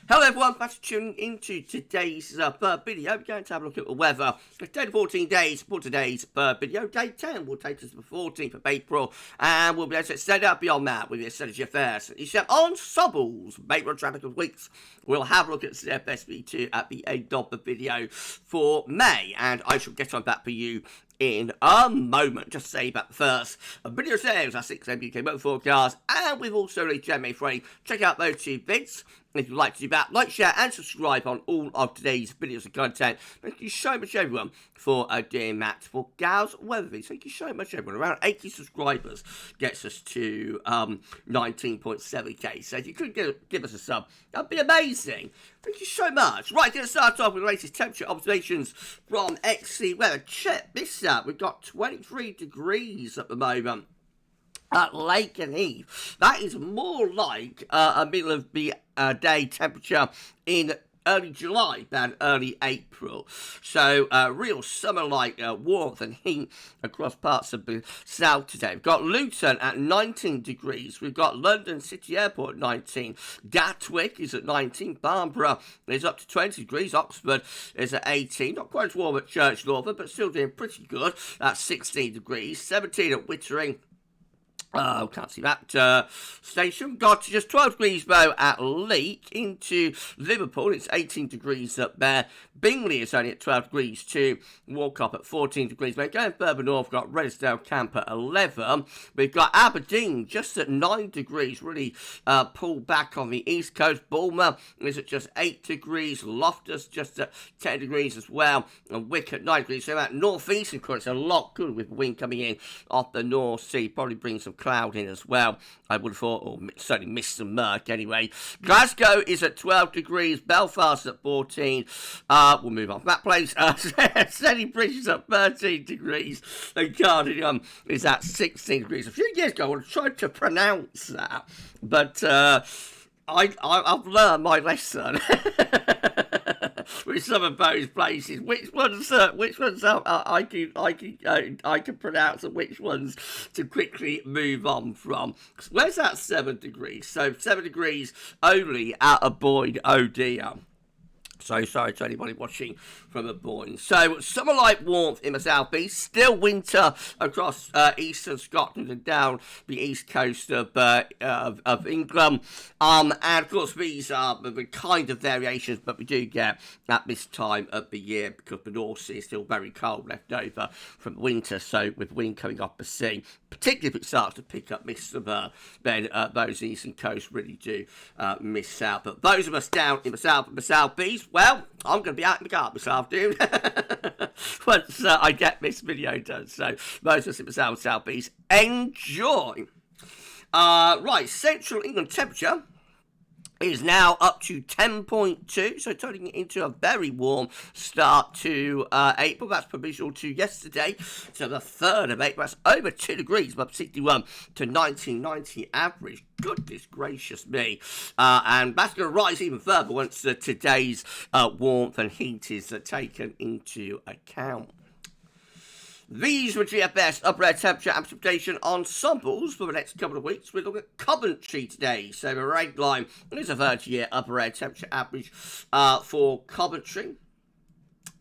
Hello everyone, thanks for tuning into today's video. We're going to have a look at the weather. 10 to 14 days for today's video. Day 10 will take us to the 14th of April, and we'll be able to extend out beyond that with the extended GFS and ECM ensembles. April traffic of weeks. We'll have a look at CFS V2 at the end of the video for May, and I shall get on that for you in a moment. Just say about the first video sales, our 6 UK weather forecast, and we've also released January free. Check out those two vids if you'd like to do that. Like, share, and subscribe on all of today's videos and content. Thank you so much, everyone, for doing that for GavsWeatherVids. Thank you so much, everyone. Around 80 subscribers gets us to 19.7k. So if you could give us a sub, that'd be amazing. Thank you so much. Right, going to start off with the latest temperature observations from XC Weather. Check this out. We've got 23 degrees at the moment at Lake and Heath. That is more like a middle of the day temperature in early July than early April. So real summer-like warmth and heat across parts of the south today. We've got Luton at 19 degrees. We've got London City Airport at 19. Gatwick is at 19. Barbara is up to 20 degrees. Oxford is at 18. Not quite as warm at Church Northern, but still doing pretty good. That's 16 degrees. 17 at Wittering. Can't see that station. Got to just 12 degrees though at Leek. Into Liverpool, it's 18 degrees up there. Bingley is only at 12 degrees too. Walcott at 14 degrees. But going further north, we've got Redesdale Camp at 11. We've got Aberdeen just at 9 degrees. Really pulled back on the east coast. Bournemouth is at just 8 degrees. Loftus just at 10 degrees as well. And Wick at 9 degrees. So that northeast, of course, it's a lot good with wind coming in off the North Sea. Probably brings some cloud in as well, I would have thought, or certainly mist and murk anyway. Glasgow is at 12 degrees, Belfast at 14, we'll move on from that place. Senny Bridge is at 13 degrees, and Cardigan is at 16 degrees. A few years ago I would have tried to pronounce that, but I've learned my lesson with some of those places. Which ones I can pronounce, and which ones to quickly move on from. Where's that 7 degrees? So 7 degrees only at a Boyne, oh dear. So sorry to anybody watching from a Boyne. So summer-like warmth in the southeast, still winter across eastern Scotland and down the east coast of England. And of course these are the kind of variations that we do get at this time of the year, because the North Sea is still very cold left over from winter. So with wind coming off the sea, particularly if it starts to pick up mist and then those eastern coasts really do miss out. But those of us down in the south and the southeast, well, I'm going to be out in the garden this afternoon once I get this video done. So those of us in the south and southeast, enjoy. Right, central England temperature is now up to 10.2, so turning it into a very warm start to April. That's provisional to yesterday, so the 3rd of April. That's over 2 degrees, above 61 to 1990 average. Goodness gracious me. And that's going to rise even further once today's warmth and heat is taken into account. These were GFS upper air temperature and precipitation ensembles for the next couple of weeks. We're looking at Coventry today. So the red line is a 30-year upper air temperature average for Coventry.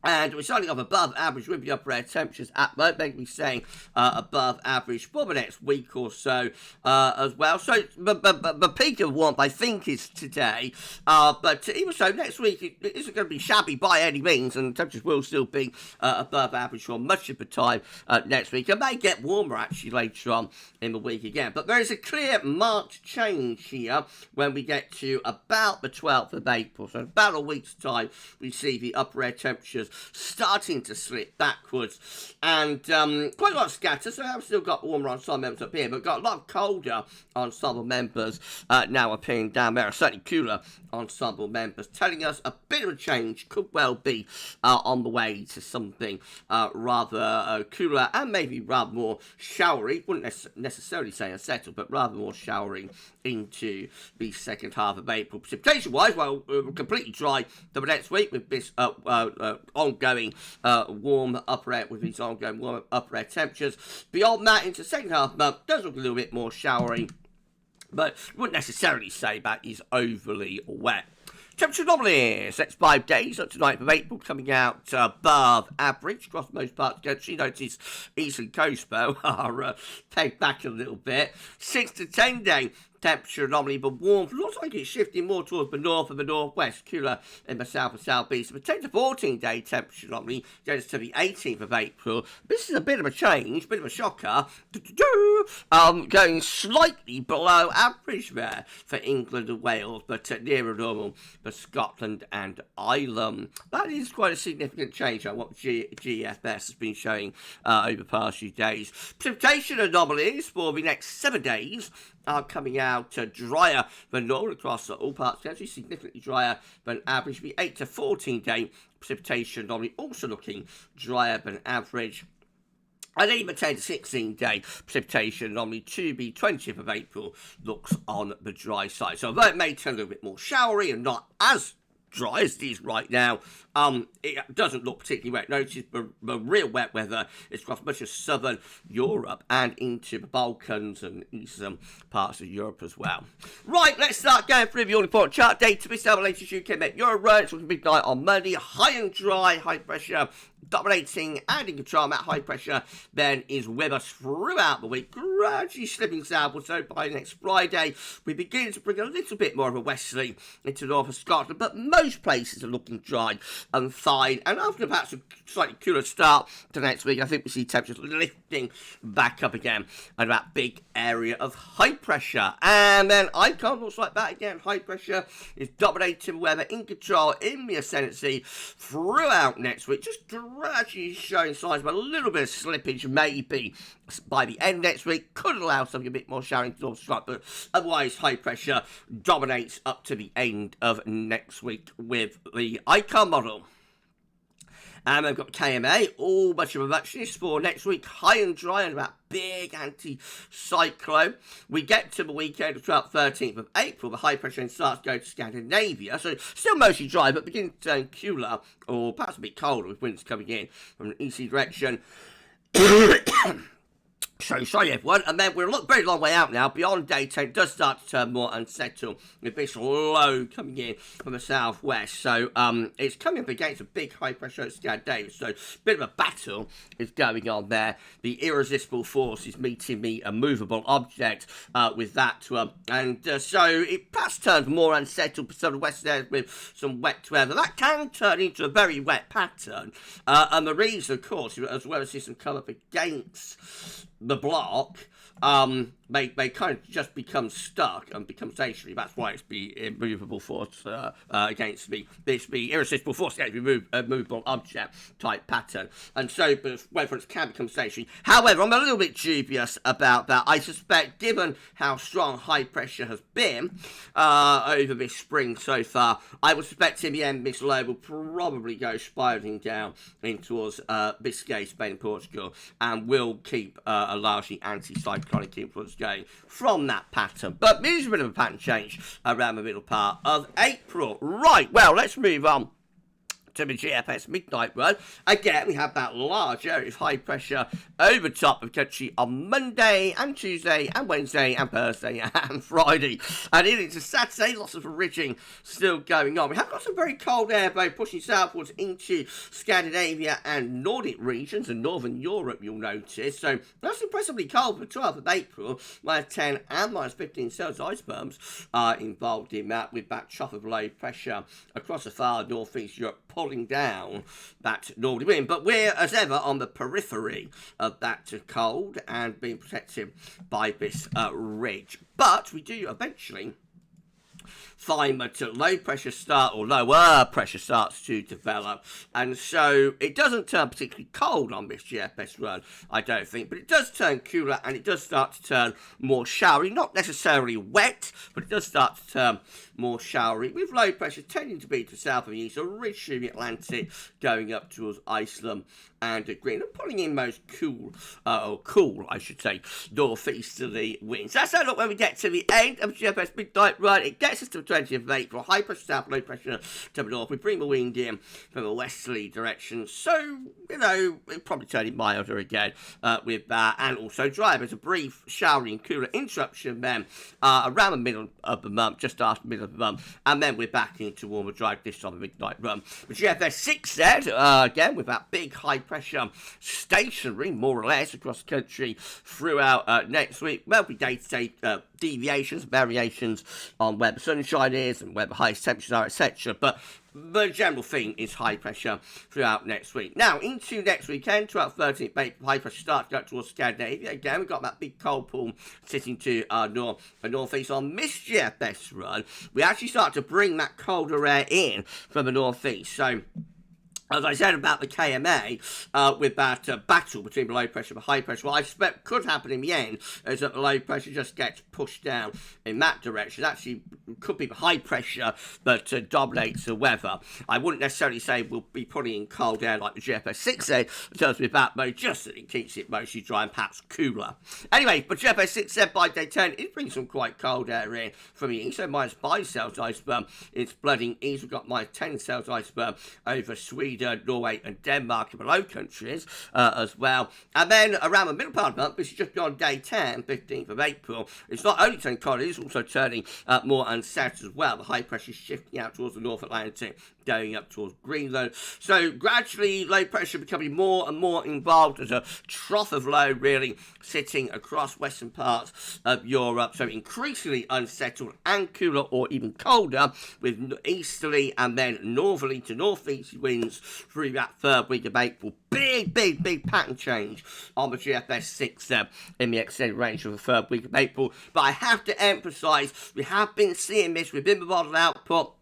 And we're starting off above average with the upper air temperatures at the moment. We're saying above average for the next week or so as well. So the peak of warmth, I think, is today. But even so, next week it isn't going to be shabby by any means, and temperatures will still be above average for much of the time next week. It may get warmer actually later on in the week again. But there is a clear marked change here when we get to about the 12th of April. So in about a week's time, we see the upper air temperatures starting to slip backwards, and quite a lot of scatter. So I've still got warmer ensemble members up here, but got a lot of colder ensemble members now appearing down there. Certainly cooler ensemble members, telling us a bit of a change could well be on the way to something rather cooler and maybe rather more showery. Wouldn't necessarily say unsettled, but rather more showery into the second half of April. Precipitation wise, well, we're completely dry for the next week with this ongoing warm upper air, with these ongoing warm upper air temperatures. Beyond that, into the second half month, does look a little bit more showery, but wouldn't necessarily say that is overly wet. Temperature anomalies. Next 5 days up to 9th of April, coming out above average across most parts of the country. Notice eastern coast, though, are pegged back a little bit. 6 to 10 day temperature anomaly, but warmth looks like it's shifting more towards the north and the northwest, cooler in the south and southeast. The 10 to 14 day temperature anomaly goes to the 18th of April. This is a bit of a change, bit of a shocker. Going slightly below average there for England and Wales, but nearer normal for Scotland and Ireland. That is quite a significant change on what GFS has been showing over the past few days. Precipitation anomalies for the next 7 days are coming out drier than normal across all parts of the country, significantly drier than average. The 8 to 14 day precipitation anomaly also looking drier than average. And even 10 to 16 day precipitation anomaly to the 20th of April looks on the dry side. So although it may turn a little bit more showery and not as dry as it is right now, it doesn't look particularly wet. Notice the real wet weather is across much of southern Europe and into the Balkans and eastern parts of Europe as well. Right, let's start going through the all-important chart data. This is the latest UK Met Euro roads with midnight on Monday. High and dry, high pressure dominating and in control. That high pressure then is with us throughout the week, gradually slipping southwards. So by next Friday, we begin to bring a little bit more of a westerly into the north of Scotland, but most places are looking dry and fine. And after perhaps a slightly cooler start to next week, I think we see temperatures lifting back up again and that big area of high pressure. And then Icon looks like that again. High pressure is dominating weather in control in the ascendancy throughout next week, just gradually showing signs of a little bit of slippage maybe by the end next week. Could allow something a bit more showering to North Strut, but otherwise high pressure dominates up to the end of next week with the Icon model. And we've got KMA, all much of a muchness for next week. High and dry and that big anti-cyclone. We get to the weekend of 12th, 13th of April. The high pressure then starts going to Scandinavia. So still mostly dry, but beginning to turn cooler or perhaps a bit colder with winds coming in from the east direction. So sorry everyone, and then we're a very long way out now. Beyond day 10, it does start to turn more unsettled with this low coming in from the southwest. So it's coming up against a big high pressure at Scandinavia. So a bit of a battle is going on there. The irresistible force is meeting the immovable object with that one. And so it perhaps turns more unsettled for some of the western areas with some wet weather. That can turn into a very wet pattern. And the reason, of course, as well as system come up against the block, they kind of just become stuck and become stationary. That's why it's the immovable force against the irresistible force against the immovable object type pattern. And so whether it can become stationary. However, I'm a little bit dubious about that. I suspect, given how strong high pressure has been over this spring so far, I would suspect in the end this low will probably go spiralling down in towards Biscay, Spain, and Portugal, and will keep a largely anti-cyclonic influence going from that pattern. But there's a bit of a pattern change around the middle part of April. Right, well, let's move on to the GFS midnight run. Again, we have that large area of high pressure over top of the country on Monday and Tuesday and Wednesday and Thursday and Friday. And into Saturday, lots of ridging still going on. We have got some very cold air though pushing southwards into Scandinavia and Nordic regions and Northern Europe, you'll notice. So that's impressively cold for the 12th of April. -10 and -15 Celsius icebergs are involved in that, with that trough of low pressure across the far northeast Europe pulling down that northerly wind. But we're, as ever, on the periphery of that cold and being protected by this ridge. But we do eventually find that lower pressure starts to develop, and so it doesn't turn particularly cold on this GFS run, I don't think, but it does turn cooler and it does start to turn more showery, not necessarily wet, but it does start to turn more showery, with low pressure tending to be to south of the east, a ridge through the Atlantic going up towards Iceland and Greenland, and pulling in most cool, northeasterly winds. That's how it looks when we get to the end of GFS midnight run. It gets us to the 20th of April, high pressure south, low pressure to the north. We bring the wind in from a westerly direction, so, it'll probably turn it milder again with that, and also dry. There's a brief showery and cooler interruption then around the middle of the month, just after the middle and then we're back into warmer dry this time of midnight run. The GFS 6Z, again, with that big high pressure stationary, more or less, across the country throughout next week. There'll be day-to-day deviations, variations on where the sunshine is and where the highest temperatures are, etc. But the general theme is high pressure throughout next week. Now, into next weekend, 12th, 13th April, high pressure starts to go towards Scandinavia. Again, we've got that big cold pool sitting to our northeast. On this GFS run, we actually start to bring that colder air in from the northeast. So, as I said about the KMA, with that battle between the low pressure and the high pressure, what I expect could happen in the end is that the low pressure just gets pushed down in that direction. Actually, could be the high pressure that dominates the weather. I wouldn't necessarily say we'll be putting in cold air like the GFS 6 does with that mode, just that it keeps it mostly dry and perhaps cooler. Anyway, but GFS 6 by day 10, it brings some quite cold air in from the east. So -5 Celsius iceberg, it's flooding east. We've got -10 Celsius iceberg over Sweden, Norway and Denmark in the Low Countries as well. And then around the middle part of the month, this is just beyond day 10, 15th of April, it's not only turning cold, it is also turning more unsettled as well. The high pressure is shifting out towards the North Atlantic, going up towards Greenland. So gradually, low pressure becoming more and more involved as a trough of low, really sitting across western parts of Europe. So increasingly unsettled and cooler or even colder, with easterly and then northerly to northeast winds through that third week of April. Big pattern change on the GFS 6 in the extended range of the third week of April. But I have to emphasise, we have been seeing this within the model output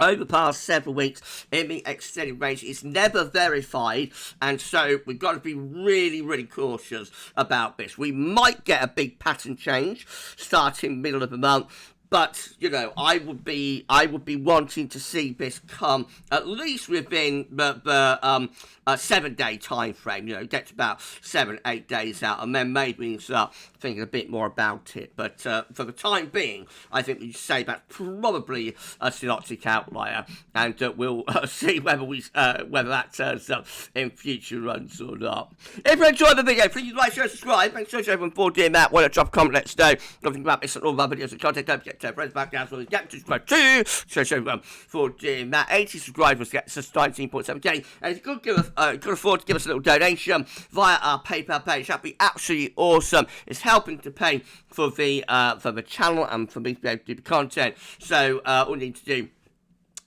over the past several weeks in the extended range. It's never verified, and so we've got to be really cautious about this. We might get a big pattern change starting middle of the month, but, you know, I would be wanting to see this come at least within the 7-day time frame. You know, get to about 7-8 days out, and then maybe start thinking a bit more about it. But for the time being, I think we say that's probably a synoptic outlier, and we'll see whether that turns up in future runs or not. If you enjoyed the video, please like, share, subscribe. Thanks so much everyone for doing that. Why not drop a comment? Let us know nothing about this and all of our videos and content. Don't forget to friends back down, so get to subscribe too. So everyone for doing that. 80 subscribers gets us 19.7k, and if you could afford to give us a little donation via our PayPal page, that'd be absolutely awesome. It's helping to pay for the channel and for me to be able to do the content. So all you need to do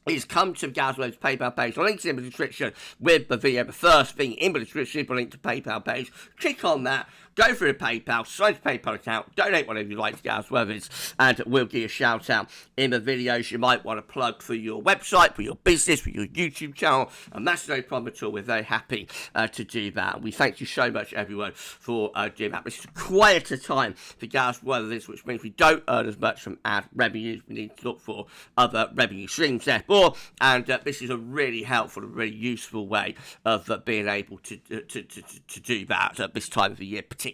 is come to GavsWeatherVids PayPal page. The link's in the description with the video. The first thing in the description is the link to PayPal page. Click on that. Go through the PayPal, sign to PayPal account, donate whatever you like to GavsWeatherVids, and we'll give you a shout out in the videos you might want to plug for your website, for your business, for your YouTube channel, and that's no problem at all. We're very happy to do that. We thank you so much, everyone, for doing that. This is a quieter time for GavsWeatherVids, which means we don't earn as much from ad revenues. We need to look for other revenue streams, therefore, and this is a really helpful and really useful way of being able to do that at this time of the year, particularly.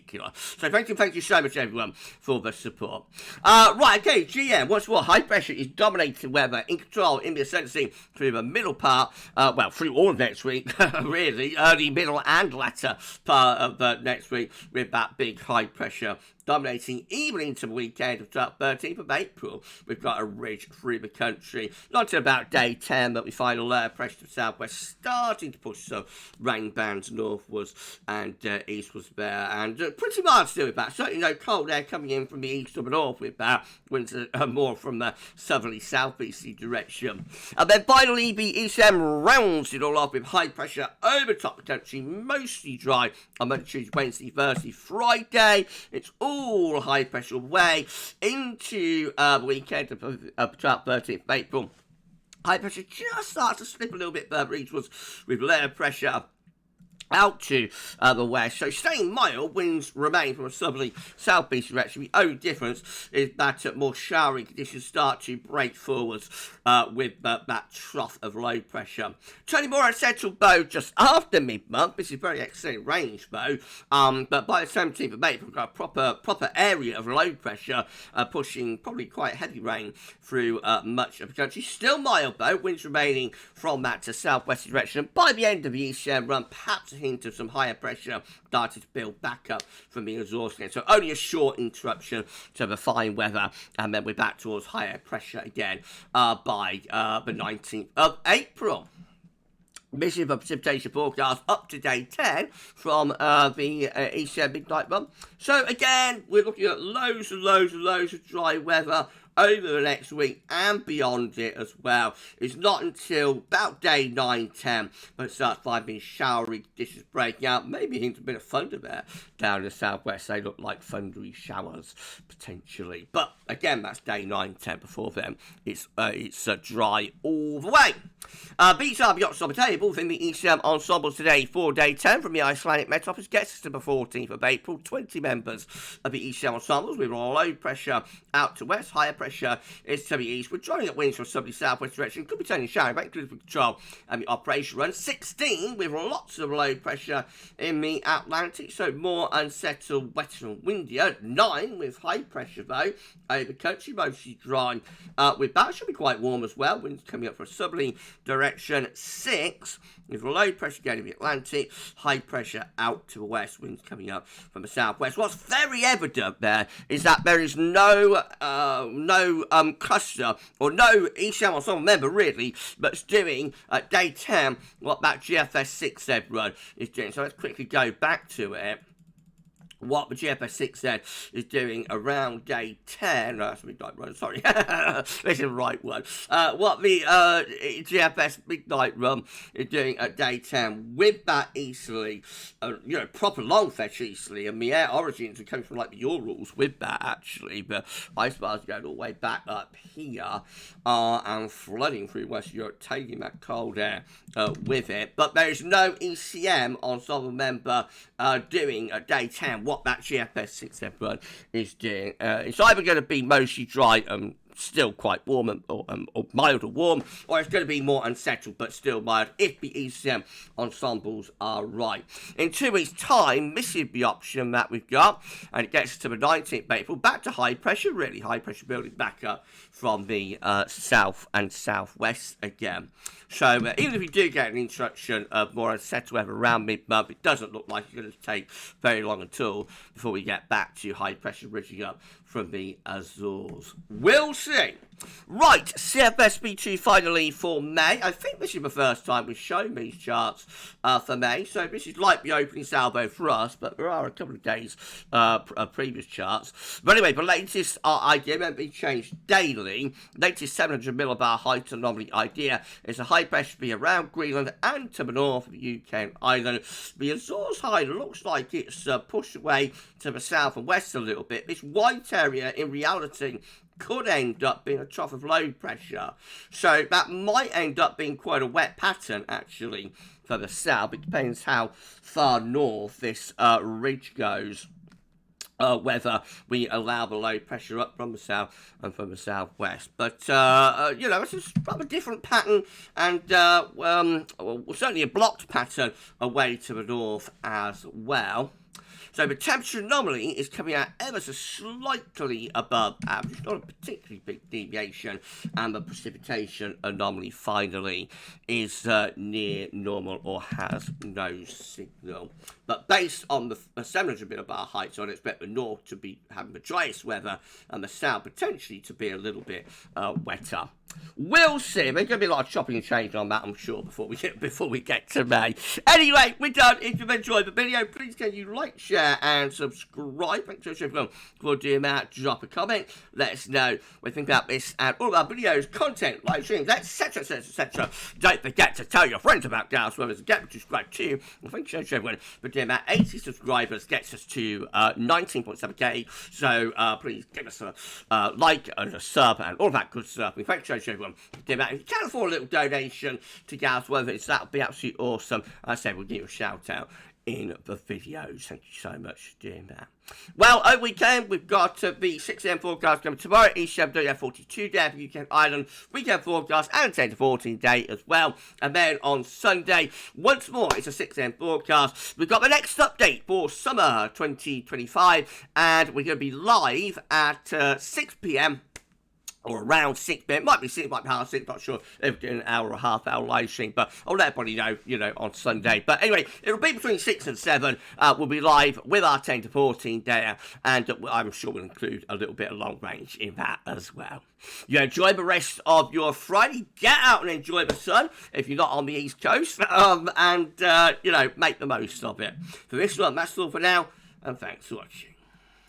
So thank you so much everyone for the support. Right, okay, GM, once more, high pressure is dominating weather, in control in the ascendancy through the middle part, well, through all of next week, really, early, middle and latter part of next week, with that big high pressure dominating even into the weekend of 13th of April. We've got a ridge through the country. Not until about day 10 that we find a low pressure to the southwest starting to push some rain bands northwards and eastwards there. And pretty mild to do with that. Certainly no cold air coming in from the east or the north with that. Winds are more from the southerly southeasterly direction. And then finally the ECM rounds it all off with high pressure over top of the country, mostly dry on Monday, Tuesday, Wednesday, Thursday, Friday. It's all high pressure way into the weekend of 13th of April. High pressure just starts to slip a little bit further eastwards with lower pressure out to the west. So staying mild, winds remain from a southerly southeast direction. The only difference is that more showery conditions start to break forwards with that trough of low pressure. Turning more unsettled though just after mid-month. This is very extended range though, but by the 17th of April we've got a proper area of low pressure pushing probably quite heavy rain through much of the country. Still mild though, winds remaining from that to southwest direction, and by the end of the ECM run, perhaps a hint of some higher pressure starting to build back up from the Azores again. So only a short interruption to the fine weather, and then we're back towards higher pressure again by the 19th of April. This is the precipitation forecast up to day 10 from the ECM midnight run. So again, we're looking at loads and loads and loads of dry weather over the next week and beyond it as well. It's not until about day 9, 10 when it starts finding showery conditions breaking out. Maybe a hint of a bit of thunder there down in the southwest. They look like thundery showers potentially. But again, that's day 9, 10. Before then, it's dry all the way. These are the options on the table within the ECM ensembles today for day 10 from the Icelandic Met Office. Gets us to the 14th of April. 20 members of the ECM ensembles with low pressure out to west, higher pressure is to the east. We're drawing up winds from southerly southwest direction. Could be turning shower, but including control and the operation run. 16 with lots of low pressure in the Atlantic, so more unsettled, wetter and windier. 9 with high pressure though over country, mostly dry with that. Should be quite warm as well. Winds coming up from a southerly direction. 6 with low pressure again in the Atlantic, high pressure out to the west, winds coming up from the southwest. What's very evident there is that there is no cluster or no ECM ensemble member really that's doing day 10 what that GFS 6Z run is doing. So let's quickly go back to it. What the GFS 6Z is doing around day 10, no, that's midnight run, sorry, this is the right one. What the GFS midnight run is doing at day 10 with that easterly, proper long fetch easterly, and the air origins are coming from like the Urals with that actually, but ice bars are going all the way back up here and flooding through West Europe, taking that cold air with it. But there is no ECM ensemble member doing at day 10 what that GFS 6Z run is doing. It's either going to be mostly dry and still quite warm or mild or warm, or it's going to be more unsettled but still mild if the ECM ensembles are right. In 2 weeks' time, this is the option that we've got, and it gets us to the 19th of April, back to high pressure, really high pressure building back up from the south and southwest again. So even if we do get an introduction of more unsettled weather around mid-month, it doesn't look like it's going to take very long at all before we get back to high pressure ridging up from the Azores. We'll see. Right, CFS V2 finally for May. I think this is the first time we've shown these charts for May, so this is like the opening salvo for us, but there are a couple of days previous charts. But anyway, the latest idea won't be changed daily. Latest 700 millibar height anomaly idea is a high pressure be around Greenland and to the north of the UK and Ireland. The Azores high looks like it's pushed away to the south and west a little bit. This white area in reality could end up being a trough of low pressure. So that might end up being quite a wet pattern, actually, for the south. It depends how far north this ridge goes. Whether we allow the low pressure up from the south and from the southwest. But, it's a rather different pattern and certainly a blocked pattern away to the north as well. So the temperature anomaly is coming out ever so slightly above average, not a particularly big deviation, and the precipitation anomaly finally is near normal or has no signal. But based on the 700 millibar heights, I'd expect the north to be having the driest weather and the south potentially to be a little bit wetter. We'll see. There's going to be a lot of chopping and changing on that, I'm sure, before we get to May. Anyway, we're done. If you've enjoyed the video, please can you like, share, and subscribe. Thanks so much for doing that. Drop a comment. Let us know what you think about this and all of our videos, content, live streams, etc., etc., etc. Don't forget to tell your friends about GavsWeatherVids and get them to subscribe too. Well, thanks so much, everyone, for doing that. 80 subscribers gets us to 19.7k. So please give us a like and a sub and all that good stuff. We thank you so much, everyone, for doing that. If you can afford a little donation to GavsWeatherVids, that would be absolutely awesome. I said we'll give you a shout out in the videos. Thank you so much for doing that. Well, over weekend, we've got the 6 a.m. forecast coming tomorrow, ECM 42 day for UK and Ireland, weekend forecast, and 10 to 14 day as well. And then on Sunday, once more, it's a 6 a.m. forecast. We've got the next update for summer 2025, and we're going to be live at 6 p.m. or around 6 p.m. Might be 6, might be half 6, not sure if we're doing an hour or a half hour live stream, but I'll let everybody know, on Sunday. But anyway, it'll be between 6 and 7. We'll be live with our 10 to 14 data, and I'm sure we'll include a little bit of long range in that as well. Enjoy the rest of your Friday. Get out and enjoy the sun if you're not on the East Coast, and make the most of it. For this one, that's all for now, and thanks for watching.